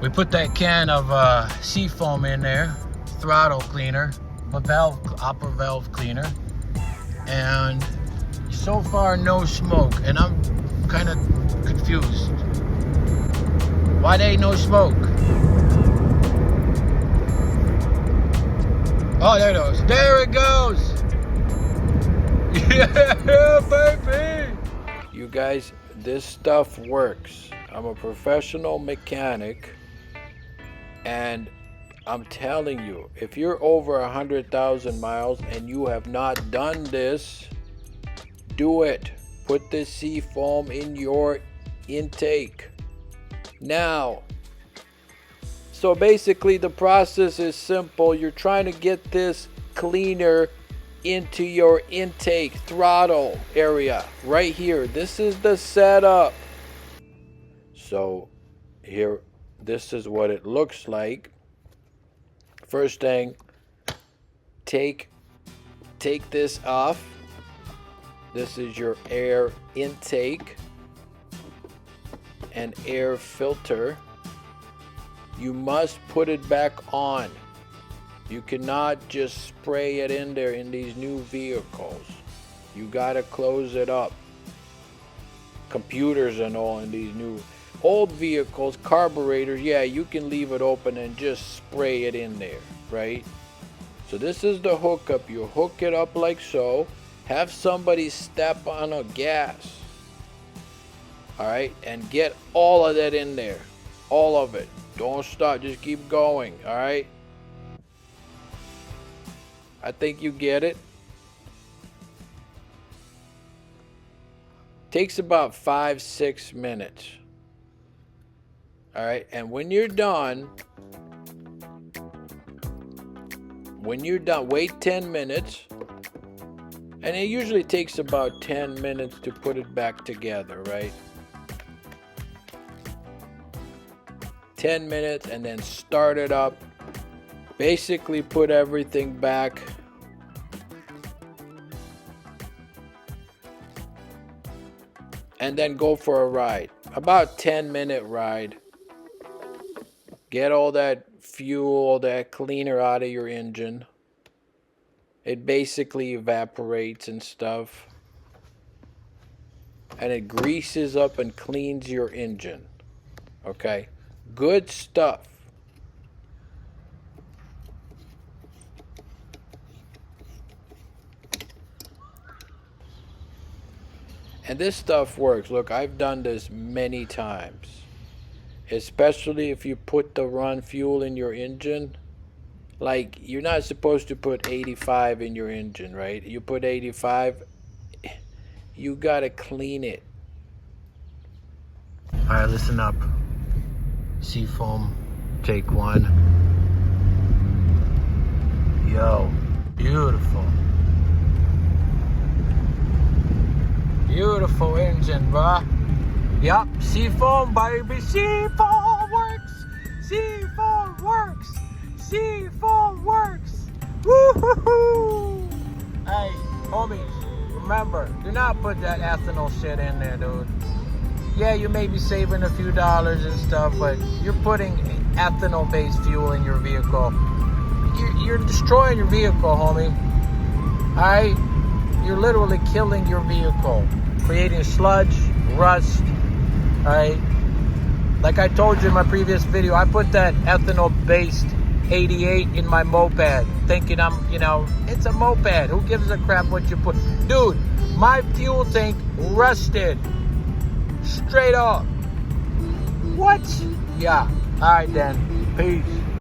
We put that can of sea foam in there, throttle cleaner, upper valve cleaner, and so far no smoke, and I'm kind of confused. Why there ain't no smoke? Oh, there it goes. There it goes. Yeah, baby. You guys, this stuff works. I'm a professional mechanic, and I'm telling you, if you're over 100,000 miles and you have not done this, do it. Put the sea foam in your intake. Now, so basically the process is simple. You're trying to get this cleaner into your intake throttle area right here. This is the setup. So here, this is what it looks like. First thing, take this off. This is your air intake and air filter. You must put it back on. You cannot just spray it in there in these new vehicles. You gotta close it up. Computers and all in these new old vehicles, carburetors, yeah, you can leave it open and just spray it in there, right? So this is the hookup. You hook it up like so. Have somebody step on a gas. All right, and get all of that in there. All of it. Don't stop, just keep going, all right? I think you get it. Takes about 5-6 minutes. All right, and when you're done, wait 10 minutes. And it usually takes about 10 minutes to put it back together, right? 10 minutes, and then start it up. Basically put everything back. And then go for a ride. About 10-minute ride. Get all that fuel, that cleaner out of your engine. It basically evaporates and stuff. And it greases up and cleans your engine. Okay? Good stuff. And this stuff works. Look, I've done this many times. Especially if you put the run fuel in your engine. Like, you're not supposed to put 85 in your engine, right? You put 85, you gotta clean it. All right, listen up. Seafoam, take one. Yo, beautiful. Beautiful engine, bruh. Yup, seafoam, baby. Seafoam works. Seafoam works. Seafoam works. Woo-hoo-hoo. Hey, homies, remember, do not put that ethanol shit in there, dude. Yeah, you may be saving a few dollars and stuff, but you're putting ethanol-based fuel in your vehicle. You're destroying your vehicle, homie. Alright? You're literally killing your vehicle. Creating sludge, rust. Alright? Like I told you in my previous video, I put that ethanol-based 88 in my moped, thinking it's a moped. Who gives a crap what you put? Dude, my fuel tank rusted. Straight up. What? Yeah. All right then. Peace.